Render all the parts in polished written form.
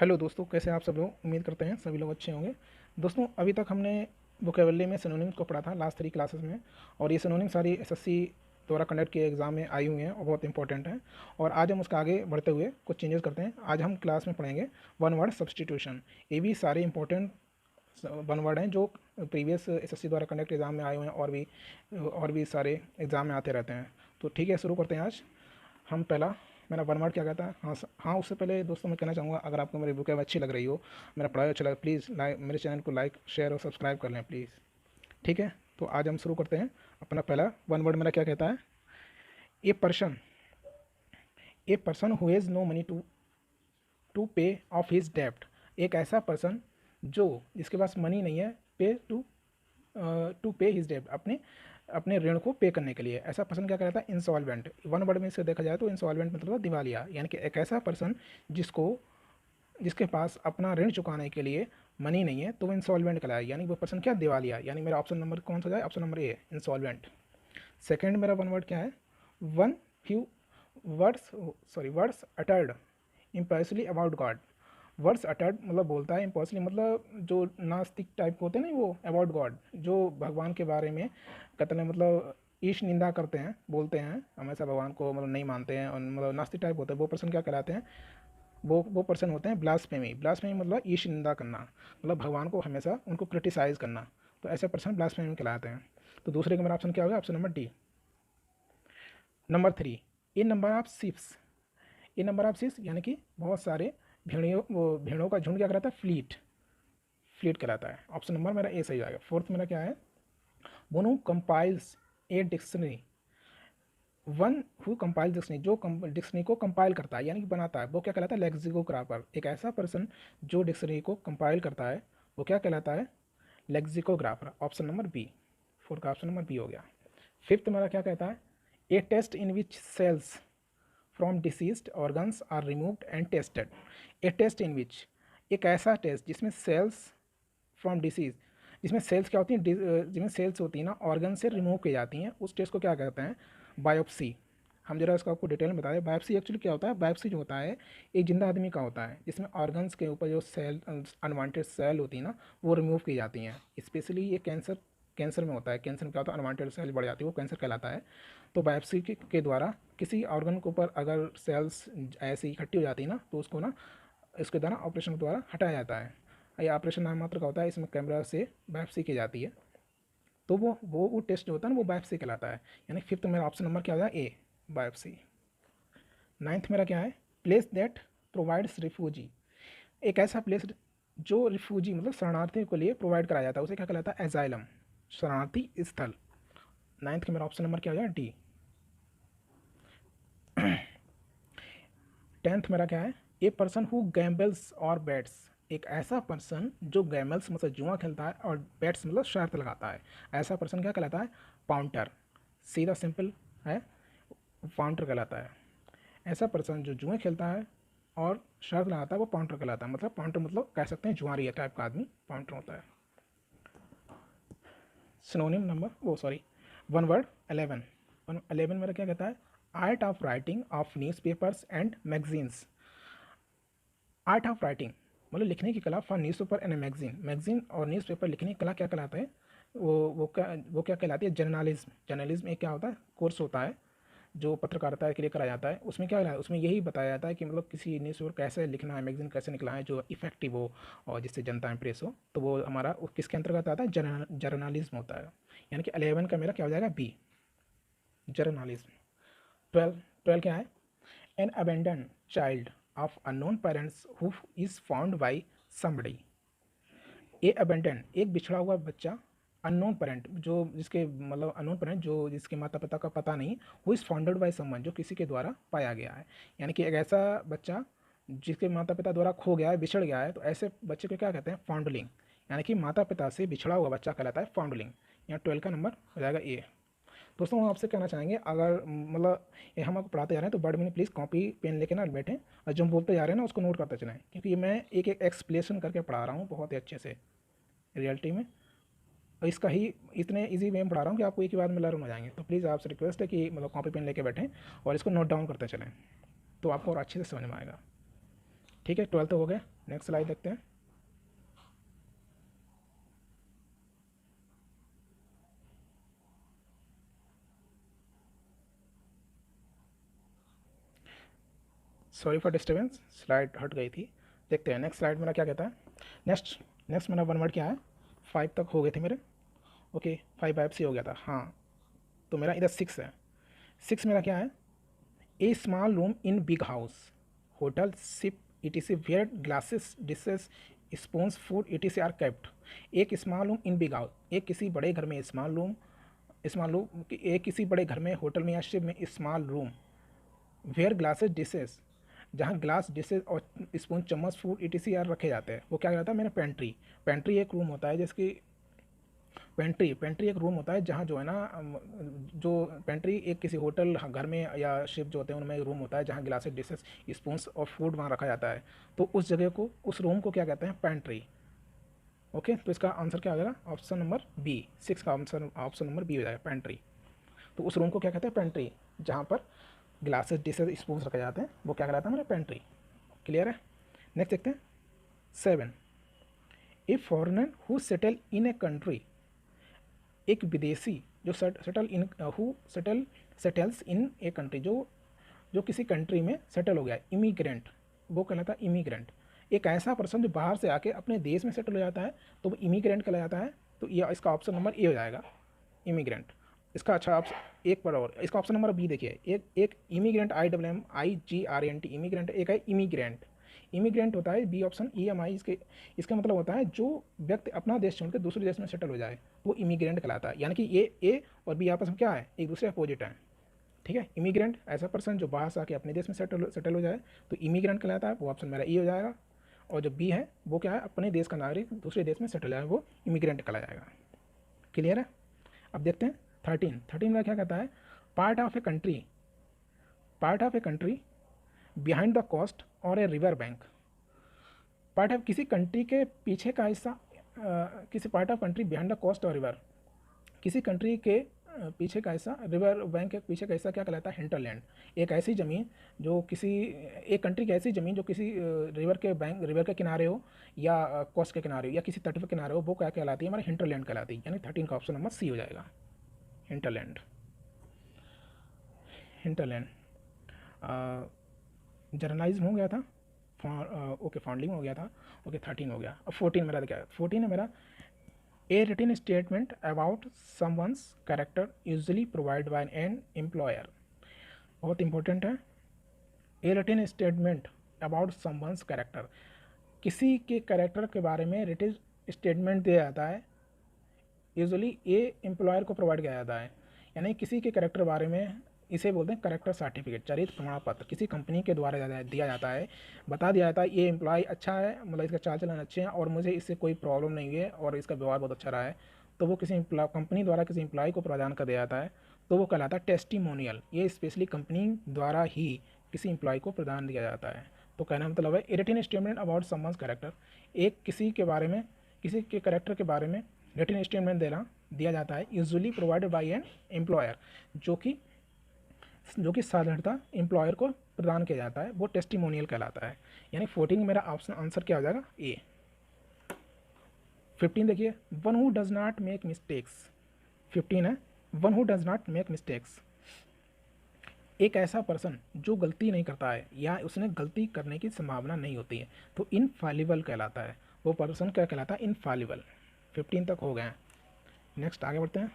Hello दोस्तों, कैसे हैं आप सब लोग। उम्मीद करते हैं सभी लोग अच्छे होंगे। दोस्तों, अभी तक हमने वोकेबलरी में सिनोनिम्स को पढ़ा था लास्ट 3 क्लासेस में। और ये सिनोनिम सारी एसएससी द्वारा कंडक्ट किए एग्जाम में आई हुई हैं और बहुत इंपॉर्टेंट हैं। और आज हम उसका आगे बढ़ते हुए कुछ चेंजेस करते हैं। आज हम क्लास में पढ़ेंगे वन वर्ड सब्सटीट्यूशन। ये भी सारे इंपॉर्टेंट वन वर्ड हैं जो प्रीवियस एसएससी द्वारा कंडक्ट एग्जाम में आए हुए हैं और भी सारे एग्जाम में आते रहते हैं। तो ठीक है, शुरू करते हैं आज। हम पहला मेरा वन वर्ड क्या कहता है। हाँ, उससे पहले दोस्तों मैं कहना चाहूँगा, अगर आपको मेरी बुक अच्छी लग रही हो, मेरा पढ़ाई अच्छा लगे, प्लीज़ मेरे चैनल को लाइक शेयर और सब्सक्राइब कर लें प्लीज़। ठीक है, तो आज हम शुरू करते हैं। अपना पहला वन वर्ड मेरा क्या कहता है। A person, a person who has no money to pay off his डेप्ट। एक ऐसा पर्सन जो जिसके पास मनी नहीं है टू पे हिज डेप्ट, अपने अपने ऋण को पे करने के लिए। ऐसा पर्सन क्या कहता है, इंसॉल्वेंट। वन वर्ड में से देखा जाए तो इंसॉल्वेंट मतलब दिवालिया, यानी कि एक ऐसा पर्सन जिसके पास अपना ऋण चुकाने के लिए मनी नहीं है तो वो इंसॉल्वेंट कहलाए, यानी वो पर्सन क्या, दिवालिया। यानी मेरा ऑप्शन नंबर कौन सा जाए, option number A, insolvent. Second मेरा वन वर्ड क्या है, one few words uttered impulsively about God. Words uttered मतलब बोलता है, इम्पल्सली मतलब जो नास्तिक टाइप के होते हैं ना, वो अबाउट गॉड, जो भगवान के बारे में कहते हैं, मतलब ईश निंदा करते हैं, बोलते हैं हमेशा भगवान को, मतलब नहीं मानते हैं और मतलब नास्तिक टाइप होते हैं, वो पर्सन क्या कहलाते हैं, वो पर्सन होते हैं ब्लास्फेमी। ब्लास्फेमी मतलब ईश निंदा करना, मतलब भगवान को हमेशा उनको क्रिटिसाइज करना। तो ऐसे पर्सन ब्लास्फेमी कहलाते हैं। तो दूसरे का मेरा ऑप्शन क्या होगा, option number D. Number 3, in number of ships. In number of ships यानी कि बहुत सारे भेड़ों का झुंड क्या कहलाता है, फ्लीट। फ्लीट कहलाता है। ऑप्शन नंबर मेरा ए सही आएगा। फोर्थ मेरा क्या है, one who compiles a dictionary. One who compile dictionary, जो डिक्शनरी को कंपाइल करता है यानी कि बनाता है, वो क्या कहलाता है, लेक्सिकोग्राफर। एक ऐसा पर्सन जो डिक्शनरी को कंपाइल करता है वो क्या कहलाता है, lexicographer. Option number B, fourth का ऑप्शन नंबर बी हो गया। फिफ्थ मेरा क्या कहता है, a test in which cells from diseased organs are removed and tested. A test in which, एक ऐसा टेस्ट जिसमें सेल्स फ्रॉम डिसीज, जिसमें सेल्स क्या होती हैं, जिसमें सेल्स होती हैं ना ऑर्गन से रिमूव की जाती हैं, उस टेस्ट को क्या कहते हैं, बायोप्सी। हम जरा इसका आपको डिटेल में बता दें। बायोप्सी एक्चुअली क्या होता है, बायोप्सी जो होता है एक जिंदा आदमी का होता है, जिसमें ऑर्गन्स के ऊपर जो सेल अनवांटेड सेल होती है ना वो रिमूव की जाती हैं। स्पेशली ये कैंसर में होता है। कैंसर में क्या होता है, अनवांटेड सेल बढ़ जाती है, वो कैंसर कहलाता है। तो बायोप्सी के द्वारा किसी ऑर्गन के ऊपर अगर सेल्स ऐसी इकट्ठी हो जाती है ना तो उसको ना इसके द्वारा ऑपरेशन के द्वारा हटाया जाता है। ये ऑपरेशन नाम मात्र का होता है, इसमें कैमरा से बायोप्सी की जाती है। तो वो टेस्ट जो होता है ना वो बायोप्सी कहलाता है। यानी फिफ्थ मेरा ऑप्शन नंबर क्या हो जाए, ए, बायोप्सी। नाइन्थ मेरा क्या है, प्लेस दैट प्रोवाइड्स रिफ्यूजी। एक ऐसा प्लेस जो रिफ्यूजी मतलब शरणार्थियों के लिए प्रोवाइड कराया जाता है, उसे क्या कहलाता है, एजाइलम, शरणार्थी स्थल। नाइन्थ का मेरा ऑप्शन नंबर क्या हो जाए, डी। टेंथ मेरा क्या है, ए पर्सन हु गैम्बल्स और बैट्स। एक ऐसा पर्सन जो गैमल्स मतलब जुआ खेलता है और बैट्स मतलब शर्त लगाता है, ऐसा पर्सन क्या कहलाता है, पाउंटर। सीधा सिंपल है, पाउंटर कहलाता है। ऐसा पर्सन जो जुए खेलता है और शर्त लगाता है वो पाउंटर कहलाता है। मतलब पाउंटर मतलब कह सकते हैं जुआरी टाइप का आदमी पाउंटर होता है। सिनोनिम नंबर वो सॉरी वन वर्ड 11। 11 मेरा क्या कहता है, art of writing of news papers and magazines. Art of writing मतलब लिखने की कला for news paper and magazine. Magazine और न्यूज़ पेपर लिखने की कला क्या कहलाता है, वो क्या कहलाती है, जर्नलिज्म। जर्नलिज्म एक क्या होता है, कोर्स होता है जो पत्रकारिता के लिए कराया जाता है। उसमें क्या है, उसमें यही बताया जाता है कि मतलब किसी न्यूज़पेपर कैसे लिखना है, मैगजीन कैसे निकला है जो इफेक्टिव हो और जिससे जनता इंप्रेस हो। तो वो हमारा किसके अंतर्गत आता है, जर्नलिज्म होता है। यानी कि 11 का मेरा क्या हो जाएगा, बी, जर्नलिज्म। 12 क्या है, an abandon child of unknown parents who is found by somebody. A abandon एक बिछड़ा हुआ बच्चा, अननोन पेरेंट जो जिसके मतलब अननोन पेरेंट जो जिसके माता पिता का पता नहीं, who is founded by someone जो किसी के द्वारा पाया गया है। यानी कि एक ऐसा बच्चा जिसके माता पिता द्वारा खो गया है, बिछड़ गया है, तो ऐसे बच्चे को क्या कहते हैं, फाउंडलिंग। यानी कि माता पिता से बिछड़ा हुआ बच्चा कहलाता है फाउंडलिंग। यहाँ 12 का नंबर हो जाएगा ए। दोस्तों हम आपसे कहना चाहेंगे, अगर मतलब ये हम आपको पढ़ाते जा रहे हैं तो बर्ड में प्लीज़ कॉपी पेन लेके ना बैठें और जो हम बोलते जा रहे हैं ना उसको नोट करते चलें, क्योंकि ये मैं एक एक एक्सप्लेनेशन करके पढ़ा रहा हूँ बहुत ही अच्छे से रियलिटी में। और इसका ही इतने इजी वे में पढ़ा रहा हूँ कि आपको एक ही बार में लर्न हो जाएंगे। तो प्लीज़ आपसे रिक्वेस्ट है कि मतलब कॉपी पेन लेके बैठें और इसको नोट डाउन करते चलें, तो आपको और अच्छे से समझ में आएगा। ठीक है, 12 हो गया। नेक्स्ट स्लाइड देखते हैं। सॉरी फॉर डिस्टर्बेंस, स्लाइड हट गई थी। देखते हैं नेक्स्ट स्लाइड मेरा क्या कहता है। नेक्स्ट नेक्स्ट मेरा वन वर्ड क्या है, 5 तक हो गए थे मेरे। ओके, 5 फाइव सी हो गया था, हाँ। तो मेरा इधर 6 है। 6 मेरा क्या है, a small room in big house, hotel, ship etc where glasses dishes spoons food etc are kept. एक small room in big house, एक किसी बड़े घर में स्मॉल रूम एक किसी बड़े घर में, होटल में या शिप में small room, where glasses dishes, जहाँ ग्लास डिशेज और स्पून चम्मच फूड etc आर रखे जाते हैं, वो क्या कहलाता है मेरा पेंट्री। पेंट्री एक रूम होता है जिसकी पेंट्री एक रूम होता है जहाँ जो है ना जो पेंट्री एक किसी होटल घर में या शिप जो होते हैं उनमें एक रूम होता है जहाँ गिलासेस डिशेस स्पून्स और फूड वहाँ रखा जाता है। तो उस जगह को, उस रूम को क्या कहते हैं, पेंट्री। ओके, तो इसका आंसर क्या हो जाएगा, ऑप्शन नंबर बी। 6 का आंसर ऑप्शन नंबर बी हो जाएगा, पेंट्री। तो उस रूम को क्या कहते हैं, पेंट्री, जहाँ पर ग्लासेस डिशेज स्पून्स रखे जाते हैं, वो क्या कहलाता है मेरा, पेंट्री। क्लियर है। नेक्स्ट देखते हैं 7। ए foreigner who settle in a country, एक विदेशी जो सेटल्स इन ए कंट्री, जो किसी कंट्री में सेटल हो गया, इमिग्रेंट, वो कहलाता है इमिग्रेंट। एक ऐसा पर्सन जो बाहर से आके अपने देश में सेटल हो जाता है तो वो इमिग्रेंट कहलाता है। तो ये इसका ऑप्शन नंबर ए हो जाएगा, इमिग्रेंट। इसका अच्छा ऑप्शन एक पर, और इसका ऑप्शन नंबर बी देखिए, एक इमिग्रेंट, IMMIGRENT इमिग्रेंट, एक है इमिग्रेंट। इमिग्रेंट होता है बी ऑप्शन, EMI, इसका मतलब होता है जो व्यक्ति अपना देश छोड़कर दूसरे देश में सेटल हो जाए, वो इमिग्रेंट कहलाता है। यानी कि ये ए और बी आपस में क्या है, एक दूसरे अपोजिट है। ठीक है, इमिग्रेंट ऐसा पर्सन जो बाहर से आके अपने देश में सेटल हो जाए तो इमिग्रेंट कहलाता है, वो ऑप्शन मेरा ई हो जाएगा। और जो बी है वो क्या है, अपने देश का नागरिक दूसरे देश में सेटल हो जाए, वो इमिग्रेंट कहला जाएगा। क्लियर है। अब देखते हैं 13 में क्या कहता है, part of a country behind the coast or a river bank. Part of किसी कंट्री के पीछे का हिस्सा, किसी part of country behind the coast or river, किसी कंट्री के पीछे का हिस्सा, रिवर बैंक के पीछे का हिस्सा क्या कहलाता है, हिंटरलैंड। एक ऐसी ज़मीन जो किसी, एक कंट्री की ऐसी ज़मीन जो किसी रिवर के किनारे हो या कोस्ट के किनारे हो या किसी तट के किनारे हो, वो क्या कहलाती है, हमारे हिंटरलैंड कहलाती है। यानी 13 का ऑप्शन नंबर सी हो जाएगा, हिंटरलैंड। हिंटरलैंड जर्नलाइज्म हो गया था, ओके फाउंडिंग हो गया था। ओके 13 हो गया। अब 14 मेरा क्या है, 14 है मेरा, a written statement about someone's character usually provide by an employer. बहुत इंपॉर्टेंट है। A written statement about someone's character, किसी के कैरेक्टर के बारे में रिटन स्टेटमेंट दिया जाता है, यूजुअली ए एम्प्लॉयर को प्रोवाइड किया जाता है। यानी किसी के कैरेक्टर बारे में, इसे बोलते हैं करेक्टर सर्टिफिकेट, चरित्र प्रमाण पत्र, किसी कंपनी के द्वारा दिया जाता है। बता दिया जाता है ये एम्प्लॉय अच्छा है, मतलब इसका चाल चलन अच्छे हैं और मुझे इससे कोई प्रॉब्लम नहीं है और इसका व्यवहार बहुत अच्छा रहा है, तो वो किसी कंपनी द्वारा किसी एम्प्लॉय को प्रदान कर दिया जाता है, तो वो कहलाता है टेस्टिमोनियल। ये स्पेशली कंपनी द्वारा ही किसी एम्प्लॉय को प्रदान दिया जाता है। तो कहना मतलब है written statement about someone's character, एक किसी के बारे में, किसी के कैरेक्टर के बारे में रिटन स्टेटमेंट दिया जाता है, usually provided by an employer, जो कि साधारणतः एम्प्लॉयर को प्रदान किया जाता है, वो टेस्टिमोनियल कहलाता है। यानी 14 मेरा ऑप्शन आंसर क्या हो जाएगा, ए। 15 देखिए, one who does not make mistakes. 15 है, one who does not make mistakes, एक ऐसा पर्सन जो गलती नहीं करता है या उसने गलती करने की संभावना नहीं होती है, तो इनफॉलिबल कहलाता है। वो पर्सन क्या कहलाता है, इनफॉलिबल। 15 तक हो गए। नेक्स्ट आगे बढ़ते हैं।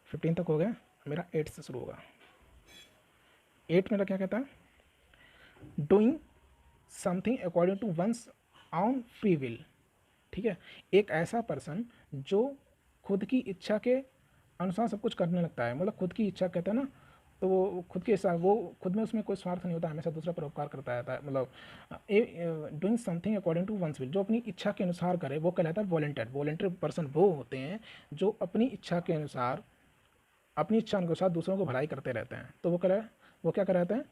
15 तक हो गया, मेरा 8 से शुरू होगा। 8 मेरा क्या कहता है, doing something according to one's own free will. ठीक है, एक ऐसा पर्सन जो खुद की इच्छा के अनुसार सब कुछ करने लगता है, मतलब खुद की इच्छा कहते हैं ना, तो वो खुद के हिसाब, वो खुद में उसमें कोई स्वार्थ नहीं होता, हमेशा दूसरा पर उपकार करता रहता है। मतलब doing something according to one's will, जो अपनी इच्छा के अनुसार करे, वो कहलाता है वॉलंटियर। वॉलंटियर पर्सन वो होते हैं जो अपनी इच्छा के अनुसार, अपनी इच्छा अनुसार दूसरों को भलाई करते रहते हैं, तो वो क्या कराते हैं,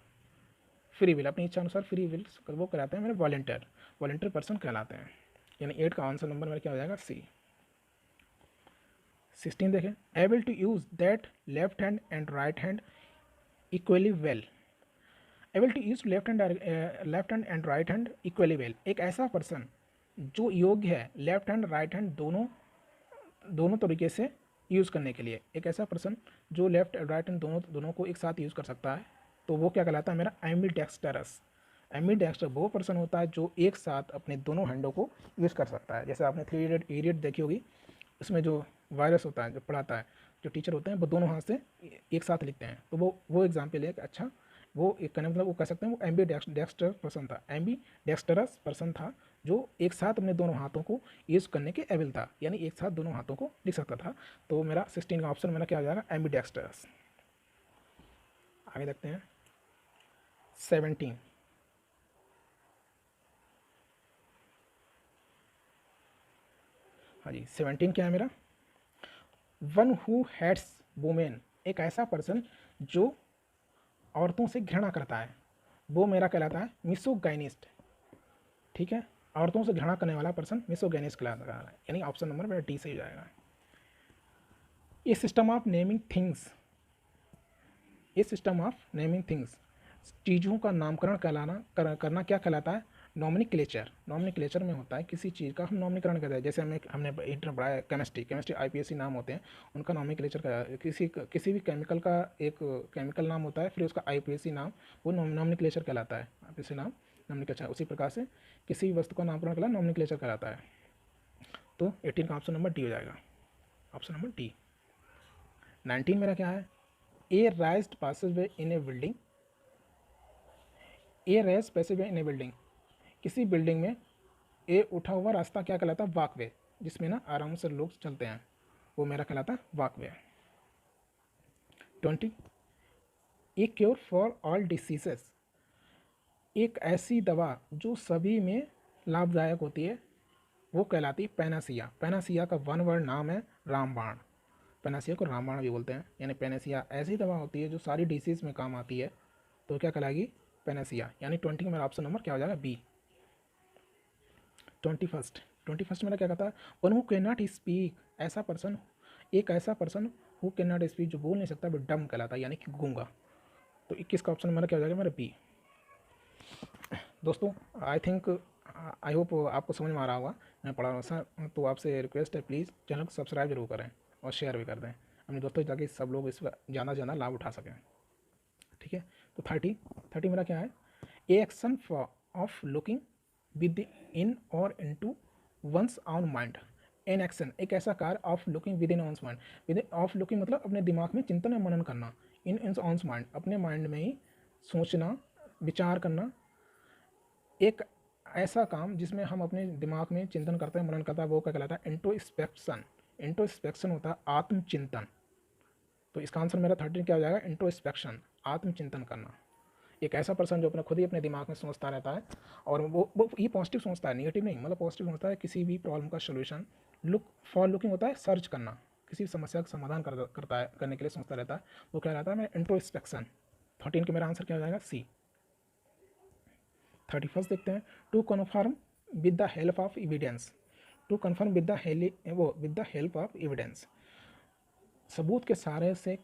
फ्री विल, अपनी इच्छा अनुसार फ्री विल वो कराते हैं मेरे वॉलंटियर पर्सन कहलाते हैं। यानी 8 का आंसर नंबर मेरा क्या हो जाएगा, सी। 16 देखें, able to use that left hand and right hand equally well. Able to use left hand and right hand equally well, एक ऐसा पर्सन जो योग्य है लेफ्ट हैंड राइट हैंड दोनों तरीके से यूज़ करने के लिए, एक ऐसा पर्सन जो लेफ्ट राइट हैंड दोनों को एक साथ यूज़ कर सकता है, तो वो क्या कहलाता है मेरा एम्बीडेक्स्टरस। एम्बीडेक्स्टर वो पर्सन होता है जो एक साथ अपने दोनों हैंडों को यूज़ कर सकता है। जैसे आपने 3 इडियट देखी होगी, उसमें जो वायरस होता है, जो पढ़ाता है, जो टीचर होते हैं, वो दोनों हाथ से एक साथ लिखते हैं, तो वो एग्जाम्पल है कि अच्छा वो एक कहने मतलब वो कह सकते हैं वो एम्बीडेक्स्टर पर्सन था, एम्बीडेक्स्टरस पर्सन था जो एक साथ अपने दोनों हाथों को यूज़ करने के एबल था, यानी एक साथ दोनों हाथों को लिख सकता था। तो मेरा 16 का ऑप्शन मेरा क्या हो जाएगा, एम्बीडेक्स्टरस। आगे देखते हैं 17। हाँ जी 17 क्या है मेरा, वन हु हेट्स वुमेन, एक ऐसा पर्सन जो औरतों से घृणा करता है, वो मेरा कहलाता है मिसोगाइनिस्ट। ठीक है, औरतों से घृणा करने वाला पर्सन मिसोगाइनिस्ट कहलाता है, यानी ऑप्शन नंबर मेरा डी सही हो जाएगा। ये सिस्टम ऑफ नेमिंग थिंग्स, ये सिस्टम ऑफ नेमिंग थिंग्स, चीज़ों का नामकरण करना क्या कहलाता है, नॉमिनिक्लेचर। नॉमिनिक्लेचर में होता है किसी चीज़ का हम नामकरण करते हैं, जैसे हमने इंटर पढ़ा है केमिस्ट्री आईपीएससी नाम होते हैं, उनका नॉमिनिक्लेचर का किसी भी केमिकल का एक केमिकल नाम होता है, फिर उसका आईपीएससी नाम, वो नॉमिनिक्लेचर कहलाता है, आईपीएससी नाम नॉमिनिक्लेचर। उसी प्रकार से किसी भी वस्तु का नामकरण कहलाता है, नॉमिनिक्लेचर कहलाता है। तो 18 का ऑप्शन नंबर डी हो जाएगा, ऑप्शन नंबर डी। 19 मेरा क्या है, ए राइज्ड पैसेजवे इन ए बिल्डिंग, ए रेस पैसेजवे इन ए बिल्डिंग, किसी बिल्डिंग में ए उठा हुआ रास्ता क्या कहलाता है, वॉकवे, जिसमें ना आराम से लोग चलते हैं, वो मेरा कहलाता है walkway. 20, A cure for all diseases, एक ऐसी दवा जो सभी में लाभदायक होती है, वो कहलाती है पैनासिया। पैनासिया का वन वर्ड नाम है रामबाण, पैनासिया को रामबाण भी बोलते हैं, यानी पैनासिया ऐसी दवा होती है जो सारी डिसीज़ में काम आती है, तो क्या कहलाएगी, पैनासिया। यानी 20 का मेरा ऑप्शन नंबर क्या हो जाएगा, बी। 21 मेरा क्या कहता है, one who can not speak, ऐसा पर्सन, एक ऐसा person who can not speak जो बोल नहीं सकता, बट डम कहलाता है, यानी कि गूंगा। तो 21 का ऑप्शन मेरा क्या हो जाएगा, मेरा बी। दोस्तों आई होप आपको समझ में आ रहा होगा मैं पढ़ा रहा हूँ सर, तो आपसे रिक्वेस्ट है प्लीज़ चैनल को सब्सक्राइब जरूर करें और शेयर भी कर दें अपने दोस्तों, ताकि सब लोग इस ज़्यादा लाभ उठा सकें। ठीक है, तो 30 मेरा क्या है, a action for of looking with in or into ones on mind. An action एक ऐसा कार्य, of looking with in on mind, with of looking मतलब अपने दिमाग में चिंतन या मनन करना, इन ऑन माइंड अपने माइंड में ही सोचना विचार करना, एक ऐसा काम जिसमें हम अपने दिमाग में चिंतन करते हैं, मनन करता है, वो क्या कहलाता है, इंट्रोस्पेक्शन। इंट्रोस्पेक्शन होता है आत्मचिंतन। तो इसका आंसर मेरा 13 क्या हो जाएगा, इंट्रोस्पेक्शन, आत्मचिंतन करना। एक ऐसा पर्सन जो अपने खुद ही अपने दिमाग में सोचता रहता है, और वो ये पॉजिटिव सोचता है, नेगेटिव नहीं, मतलब पॉजिटिव सोचता है, किसी भी प्रॉब्लम का सोल्यूशन लुकिंग होता है सर्च करना, किसी भी समस्या का समाधान करने के लिए सोचता रहता है, वो क्या रहता है मेरा इंट्रोस्पेक्शन। 13 का मेरा आंसर क्या हो जाएगा, सी। 31 देखते हैं, to confirm with the help of evidence, to confirm with the help of evidence, सबूत के सहारे से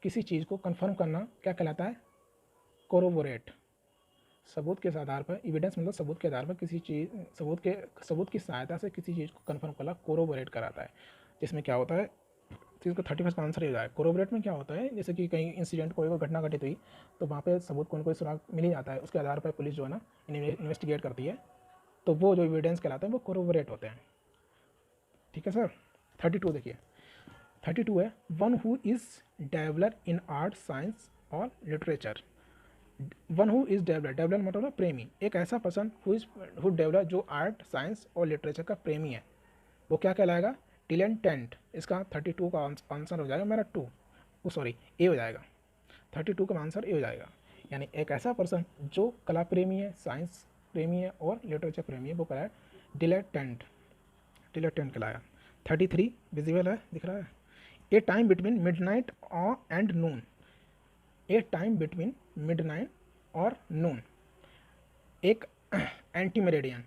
किसी चीज़ को कन्फर्म करना क्या कहलाता है, कोरोबोरेट। सबूत के आधार पर, एविडेंस मतलब सबूत के आधार पर किसी चीज़, सबूत की सहायता से किसी चीज़ को कन्फर्म करना कोरोबोरेट कराता है, जिसमें क्या होता है, तो इसका 31 का आंसर हो जाए। कोरोबोरेट में क्या होता है, जैसे कि कहीं इंसिडेंट कोई घटना घटित हुई, तो वहाँ पे सबूत कोई सुराग मिल ही जाता है, उसके आधार पर पुलिस जो है ना इन्वेस्टिगेट करती है, तो वो जो एविडेंस कहलाते हैं वो कोरोबोरेट होते हैं। ठीक है सर। 32 देखिए, 32 है, one who is dweller in art science or literature. One who is dweller मतलब प्रेमी, एक ऐसा पर्सन हु डेवलर जो आर्ट साइंस और लिटरेचर का प्रेमी है, वो क्या कहलाएगा, डिलेंटेंट। इसका 32 का आंसर हो जाएगा मेरा ए हो जाएगा। 32 का आंसर ए हो जाएगा, यानी एक ऐसा पर्सन जो कला प्रेमी है, साइंस प्रेमी है और लिटरेचर प्रेमी है, वो कहलाया डिलेंटेंट कहलाया। 33 विजिबल है, दिख रहा है, ए time between midnight and Noon, A time between midnight और नून, एक एंटी मेरेडियन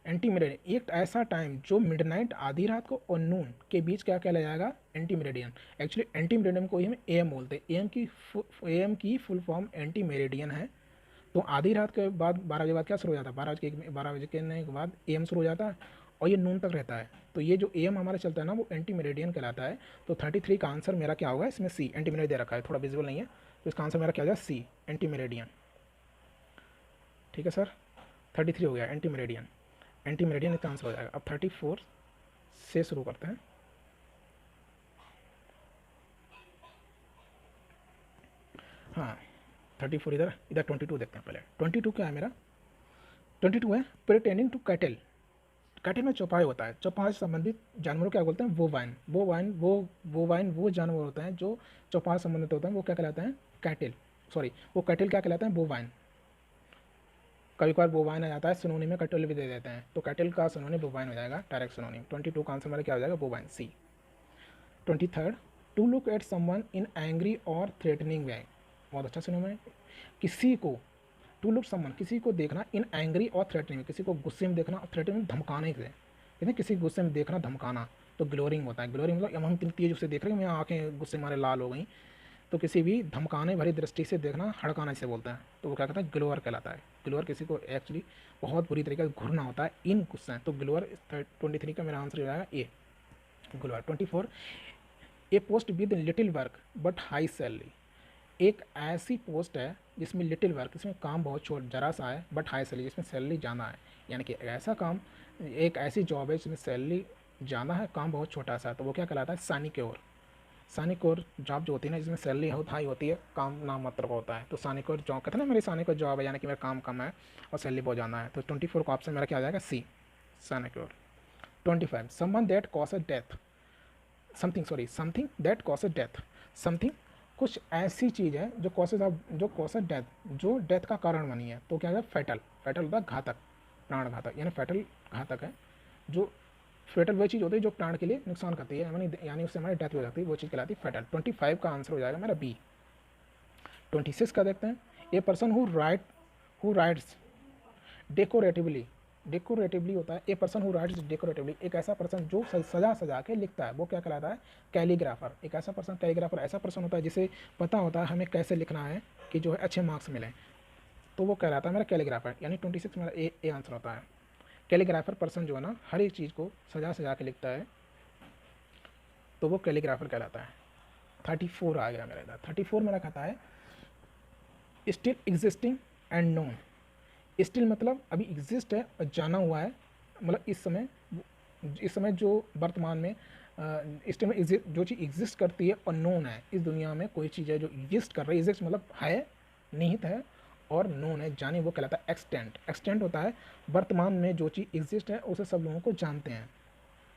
एक ऐसा टाइम जो मिडनाइट आधी रात को और नून के बीच क्या कहलाया जाएगा, anti Meridian. Actually anti Meridian को ही हम एएम बोलते हैं, एएम की फुल फॉर्म एंटी मेरेडियन है, तो आधी रात के बाद 12 बजे बाद क्या शुरू हो जाता है, 12 बजे के बाद AM शुरू हो जाता है और ये नून तक रहता है। तो ये जो AM हमारा चलता है ना वो एंटी मेरिडियन कहलाता है। तो 33 का आंसर मेरा क्या होगा, इसमें सी, एंटी मेरिडियन दे रखा है, थोड़ा विजुअल नहीं है, तो इसका आंसर मेरा क्या हो जाएगा, सी, एंटी मेरिडियन। ठीक है सर, 33 हो गया एंटी मेरिडियन, एंटी मेरिडियन इसका आंसर हो जाएगा। अब 34 से शुरू करते हैं। हाँ 34 इधर, इधर 22 देखते हैं पहले। 22 क्या है मेरा, 22 है प्रिटेंडिंग टू कैटल। कैटल में चौपाई होता है, चौपाई से संबंधित जानवरों क्या बोलते हैं, वोवाइन वो जानवर होते हैं जो चौपाई से संबंधित होते हैं, वो क्या कहलाते हैं, कैटल। सॉरी, वो कैटल क्या कहलाते हैं, बोवाइन। कभी कभार बोवाइन आ जाता है, सिनोनिम में कैटल भी दे देते हैं, तो कैटल का सिनोनिम बोवाइन हो जाएगा, डायरेक्ट सिनोनिम। 22 का आंसर हमारा क्या हो जाएगा, bovine, c. 23, to look at someone in angry और थ्रेटनिंग वे। बहुत अच्छा सिनोनिम है। किसी को, टू लुक समवन, किसी को देखना, इन एंग्री और थ्रेटनिंग, किसी को गुस्से में देखना और थ्रेटनिंग धमकाने से, कहते किसी गुस्से में देखना धमकाना, तो ग्लोरिंग होता है। ग्लोरिंग मतलब हम इतनी तेज उससे देख रहे हैं, मेरी आँखें गुस्से मारे लाल हो गई, तो किसी भी धमकाने भरी दृष्टि से देखना, हड़काना जिसे बोलते हैं, तो वो क्या कहता है, ग्लोअर कहलाता है। ग्लोअर किसी को एक्चुअली बहुत बुरी तरीके से घूरना होता है, इन गुस्सा है, तो ग्लोअर। 23 का मेरा आंसर हो जाएगा A, glower. 24, a post with little work but high salary. एक ऐसी पोस्ट है जिसमें लिटिल वर्क, इसमें काम बहुत छोटा जरा सा है, बट हाई सैलरी, जिसमें सैलरी ज़्यादा है। यानी कि ऐसा काम, एक ऐसी जॉब है जिसमें सैलरी ज़्यादा है, काम बहुत छोटा सा है, तो वो क्या कहलाता है, सानिक्योर। सानिक्योर जॉब जो होती है ना, जिसमें सैलरी बहुत हाई होती है, काम नाम मात्र का होता है, तो सानिक्योर जॉब कहते हैं ना, मेरी सानिक्योर जॉब है, यानी कि मेरा काम कम है और सैलरी बहुत ज़्यादा है। तो 24 का ऑप्शन मेरा क्या आ जाएगा, सी, सानिक्योर। 25, someone that causes death, something that causes death. Something कुछ ऐसी चीज़ है जो कॉजेज डेथ, जो डेथ का कारण बनी है, तो क्या है, फैटल। फैटल होता है घातक, प्राण घातक, यानी फैटल घातक है। जो फेटल वही चीज़ होती है जो प्राण के लिए नुकसान करती है, यानी उससे हमारी डेथ हो जाती है, वो चीज़ कहलाती है फेटल। 25 का आंसर हो जाएगा मेरा बी। 26 का देखते हैं, ए पर्सन हु राइट्स डेकोरेटिवली। डेकोरेटिवली होता है, ए पर्सन हु राइट्स डेकोरेटिवली, एक ऐसा पर्सन जो सजा के लिखता है, वो क्या कहलाता है, कैलीग्राफर। एक ऐसा पर्सन, कैलीग्राफर ऐसा पर्सन होता है जिसे पता होता है हमें कैसे लिखना है कि जो है अच्छे मार्क्स मिलें, तो वो कहलाता है मेरा कैलीग्राफर, यानी 26 मेरा ए आंसर होता है। कैलीग्राफर पर्सन जो है ना, हर एक चीज़ को सजा के लिखता है, तो वो कैलीग्राफर कहलाता है। 34 आ गया मेरा इधर। 34 मेरा कहता है still existing and known. Still मतलब अभी एग्जिस्ट है और जाना हुआ है, मतलब इस समय जो वर्तमान में इस टाइम में जो चीज़ एग्जिस्ट करती है और नोन है, इस दुनिया में कोई चीज़ है जो एग्जिस्ट कर रही है, एग्जिस्ट मतलब है, निहित है, और नोन है, जाने, वो कहलाता है एक्सटेंट। एक्सटेंट होता है वर्तमान में जो चीज़ एग्जिस्ट है उसे सब लोगों को जानते हैं,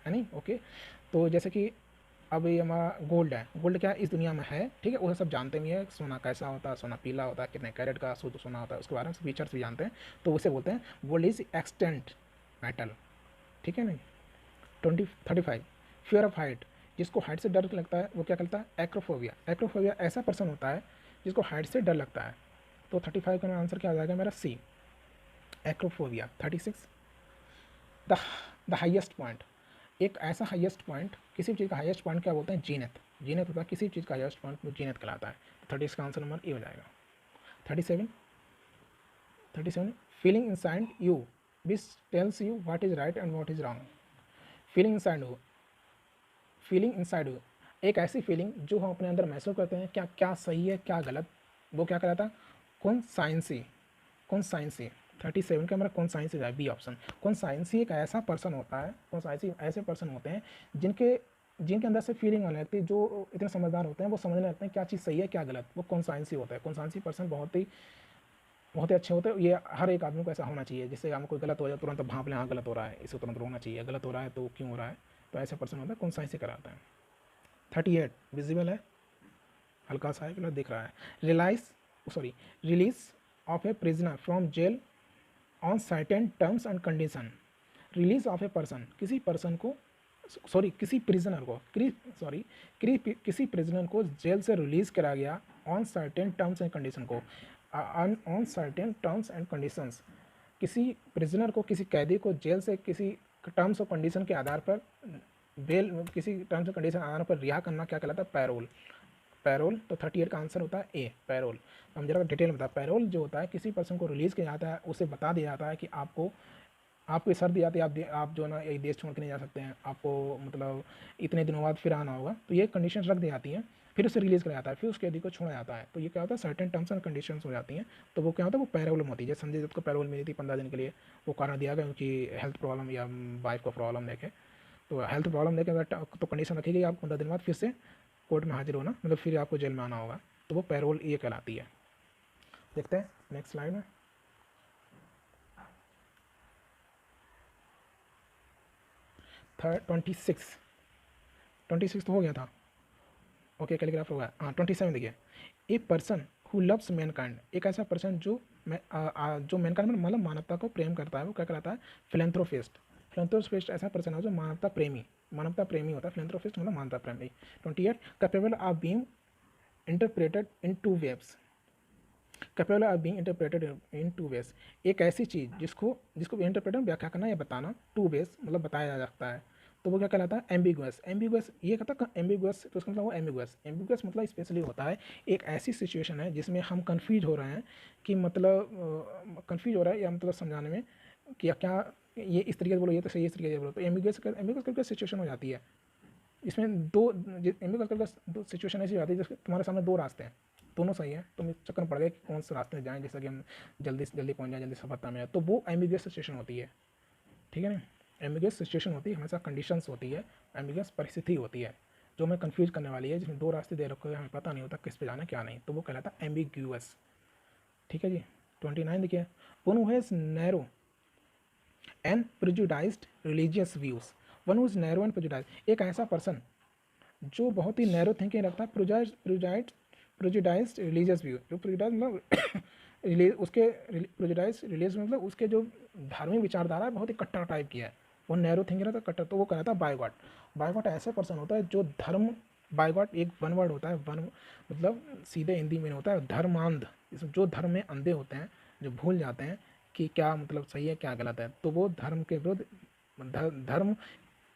है नहीं, ओके। तो जैसे कि अब ये हमारा गोल्ड है, गोल्ड क्या है, इस दुनिया में है, ठीक है, उसे सब जानते भी है। सोना कैसा होता है, सोना पीला होता है, कितने कैरेट का शुद्ध सोना होता है, उसके बारे में फीचर्स भी जानते हैं, तो उसे बोलते हैं गोल्ड इज एक्सटेंट मेटल, ठीक है नहीं। 35, फियर ऑफ हाइट, जिसको हाइट से डर लगता है वो क्या कहलाता है, एक्रोफोबिया। एक्रोफोबिया ऐसा पर्सन होता है जिसको हाइट से डर लगता है, तो 35 का आंसर क्या आ जाएगा मेरा, सी, एक्रोफोबिया। 36, द हाइएस्ट पॉइंट, एक ऐसा हाईएस्ट पॉइंट, किसी भी चीज़ का हाईएस्ट पॉइंट क्या बोलते हैं, जीनत। जीनत होता है किसी चीज़ का हाईएस्ट पॉइंट, वो जीनत कहलाता है। तो 30 का आंसर नंबर ए हो जाएगा। 37, feeling inside you which tells you what is right and what is wrong. Feeling inside you, एक ऐसी फीलिंग जो हम अपने अंदर महसूस करते हैं, क्या सही है क्या गलत, वो क्या कहलाता है, कॉन्साइंसी। 37 का हमारा कॉन्साइंसी है, बी ऑप्शन। कॉन्साइंसी एक ऐसा पर्सन होता है, कॉन्साइंसी ऐसे पर्सन होते हैं जिनके अंदर से फीलिंग आने लगती है, जो इतने समझदार होते हैं, वो समझने लगते हैं क्या चीज़ सही है क्या गलत, वो कॉन्साइंसी होता है। कॉन्साइंसी पर्सन बहुत ही अच्छे होते हैं, ये हर एक आदमी को ऐसा होना चाहिए, जिससे हमें कोई गलत हो जाए तुरंत भाप लें, हाँ गलत हो रहा है, इसे तुरंत रोकना चाहिए, गलत हो रहा है तो क्यों हो रहा है, तो ऐसे पर्सन होता है, कॉन्साइंसी कराता है। 38 विजिबल है, हल्का सा है, दिख रहा है। Release of a prisoner from jail on certain terms and condition. Release of a person, किसी पर्सन को, किसी प्रिजनर को जेल से रिलीज करा गया on certain terms and condition को, on certain terms and conditions. किसी प्रिजनर को, किसी कैदी को जेल से किसी टर्म्स और कंडीशन के आधार पर, किसी टर्म्स और कंडीशन आधार पर रिहा करना क्या कहलाता है, पैरोल। पैरोल, तो 38 का आंसर होता है ए, पैरोल। हम जरा डिटेल में बता, पैरोल जो होता है किसी पर्सन को रिलीज़ किया जाता है, उसे बता दिया जाता है कि आपको शर्त दी जाती है आप जो ना एक देश छोड़ के नहीं जा सकते हैं, आपको मतलब इतने दिनों बाद फिर आना होगा, तो ये कंडीशन रख दी जाती हैं, फिर उसे रिलीज़ किया जाता है, फिर उस कैदी को छोड़ा जाता है। तो ये क्या होता है, सर्टेन टर्म्स एंड कंडीशंस हो जाती हैं, तो वो क्या होता है, वो पैरोल होती है। जैसे संजय दत्त को पैरोल मिली थी 15 दिन के लिए, वो कारण दिया गया उनकी हेल्थ प्रॉब्लम या वाइफ को प्रॉब्लम देखे, तो हेल्थ प्रॉब्लम देखे अगर तो कंडीशन रखी गई आप 15 दिन बाद फिर से कोर्ट में हाजिर होना, मतलब फिर आपको जेल में आना होगा, तो वो पैरोल ये कहलाती है। देखते हैं नेक्स्ट स्लाइड में। 26 तो हो गया था, ओके कैलीग्राफ हो गया। हाँ 27 देखिए, ए पर्सन हु लव्स मैनकाइंड, एक ऐसा पर्सन जो मैनकाइंड मतलब मानवता को प्रेम करता है, वो क्या कहलाता है, फिलैंथ्रोपिस्ट। फिलैंथ्रोपिस्ट ऐसा पर्सन है जो मानवता प्रेमी होता है, फिलैंथ्रोपिस्ट मतलब मानवता प्रेमी। 28 capable of being interpreted in two waves, capable of being interpreted in two ways, एक ऐसी चीज़ जिसको इंटरप्रेट व्याख्या करना या बताना टू वेज मतलब बताया जा सकता है, तो वो क्या कहलाता है, एम्बिगुअस। एम्बिगुअस ये कहता है एम्बिगुअस, तो उसका मतलब वो एम्बिगुअस मतलब स्पेशली होता है एक ऐसी सिचुएशन है जिसमें हम कन्फ्यूज हो रहे हैं कि मतलब कन्फ्यूज हो रहा है या मतलब समझाने में कि क्या ये इस तरीके से बोलो, ये तो सही इस तरीके से बोलो, तो एम्बिगुअस करके सिचुएशन हो जाती है। इसमें एम्बिगुअस करके दो सिचुएशन ऐसी हो जाती है जिसके तुम्हारे सामने दो रास्ते हैं, दोनों सही है, तुम इस चक्कर में पड़ गए कि कौन से रास्ते जाएं जैसा कि हम जल्दी से जल्दी पहुंच जाएं, जल्दी सफलता में, तो वो एम्बिगुअस सिचुएशन होती है, ठीक है ना। एम्बिगुअस सिचुएशन होती है, हमेशा कंडीशंस होती है, एम्बिगुअस परिस्थिति होती है जो हमें कंफ्यूज करने वाली है, जिसमें दो रास्ते दे रखे हैं, हमें पता नहीं होता किस पे जाना क्या नहीं, तो वो कहलाता है एम्बिगुअस, ठीक है जी। 29 देखिए, one who has narrow and prejudiced religious views, one who is narrow and prejudiced, एक ऐसा पर्सन जो बहुत ही नैरो थिंकिंग रखता है, प्रोजुडाइज्ड रिलीजियस व्यू, जो प्रोजुडाइज मतलब उसके प्रोजुडाइज रिलीजियस मतलब उसके जो धार्मिक विचारधारा है बहुत ही कट्टर टाइप की है, वो नैरो थिंकिंग रहता है कट्टर, तो वो कहता है बायगॉट। बायगॉट ऐसे पर्सन होता है जो धर्म, बायगॉट एक वन वर्ड होता है, वन मतलब सीधे हिंदी में होता है धर्मांध, जो धर्म में अंधे होते हैं, जो भूल जाते हैं कि क्या मतलब सही है क्या गलत है, तो वो धर्म के विरुद्ध धर्म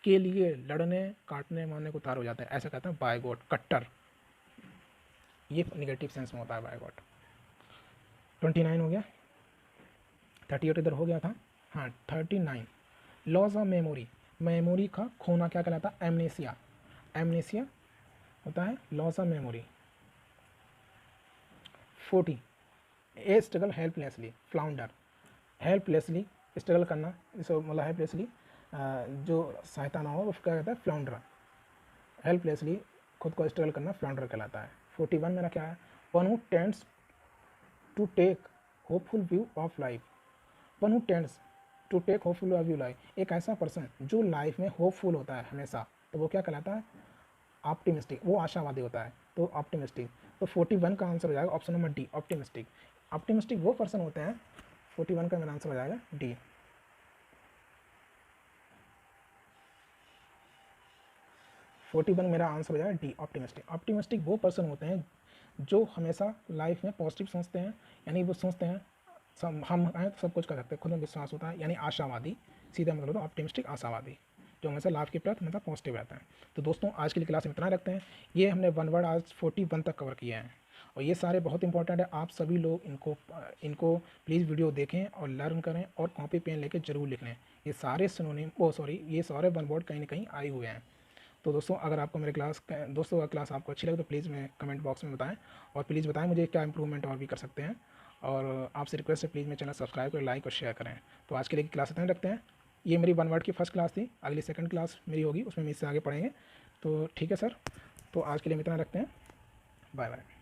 के लिए लड़ने काटने मारने को तैयार हो जाता है, ऐसा कहते हैं बायगॉट, कट्टर, ये निगेटिव सेंस में होता है बायगॉट। 29 हो गया, 38 इधर हो गया था, हाँ 39 लॉस ऑफ मेमोरी, मेमोरी का खोना क्या कहलाता है, एमनेसिया, एमनेसिया होता है loss of memory. 40 A struggle helplessly, flounder, helplessly struggle करना, इसको मतलब हेल्पलेसली जो सहायता ना हो वो क्या कहता है, फ्लाउंडर, हेल्पलेसली खुद को स्ट्रगल करना फ्लाउंडर कहलाता है। 41 मेरा क्या है, one who tends to take hopeful view of life, one who tends to take hopeful view life, एक ऐसा पर्सन जो लाइफ में होपफुल होता है हमेशा, तो वो क्या कहलाता है, ऑप्टिमिस्टिक, वो आशावादी होता है, तो ऑप्टिमिस्टिक। तो 41 का आंसर हो जाएगा option number D, optimistic. Optimistic वो पर्सन होते हैं, 41 का मेरा आंसर हो जाएगा डी। 41 मेरा आंसर हो जाएगा डी, ऑप्टिमिस्टिक। ऑप्टिमिस्टिक वो पर्सन होते हैं जो हमेशा लाइफ में पॉजिटिव सोचते हैं, यानी वो सोचते हैं हम हैं तो सब कुछ कर सकते हैं, खुद में विश्वास होता है, यानी आशावादी, सीधा मतलब तो ऑप्टिमिस्टिक आशावादी, जो हमेशा लाइफ के प्रति मतलब पॉजिटिव रहता है। तो दोस्तों आज के लिए क्लास में इतना रखते हैं, ये हमने वन वर्ड आज 41 तक कवर किया है, और ये सारे बहुत इंपॉर्टेंट है, आप सभी लोग इनको प्लीज़ वीडियो देखें और लर्न करें और कॉपी पेन लेके जरूर लिख लें। ये सारे सिनोनिम ये सारे वन वर्ड कहीं ना कहीं आए हुए हैं। तो दोस्तों अगर आपको मेरे अगर क्लास आपको अच्छी लगे तो प्लीज़ मैं कमेंट बॉक्स में बताएं, और प्लीज़ बताएं मुझे क्या इंप्रूवमेंट और भी कर सकते हैं, और आपसे रिक्वेस्ट है प्लीज़ मेरे चैनल सब्सक्राइब करें, लाइक और शेयर करें। तो आज के लिए क्लास इतना रखते हैं, ये मेरी वन वर्ड की फर्स्ट क्लास थी, अगली सेकंड क्लास मेरी होगी, उसमें हम इससे आगे पढ़ेंगे। तो ठीक है सर, तो आज के लिए हम इतना रखते हैं, बाय बाय।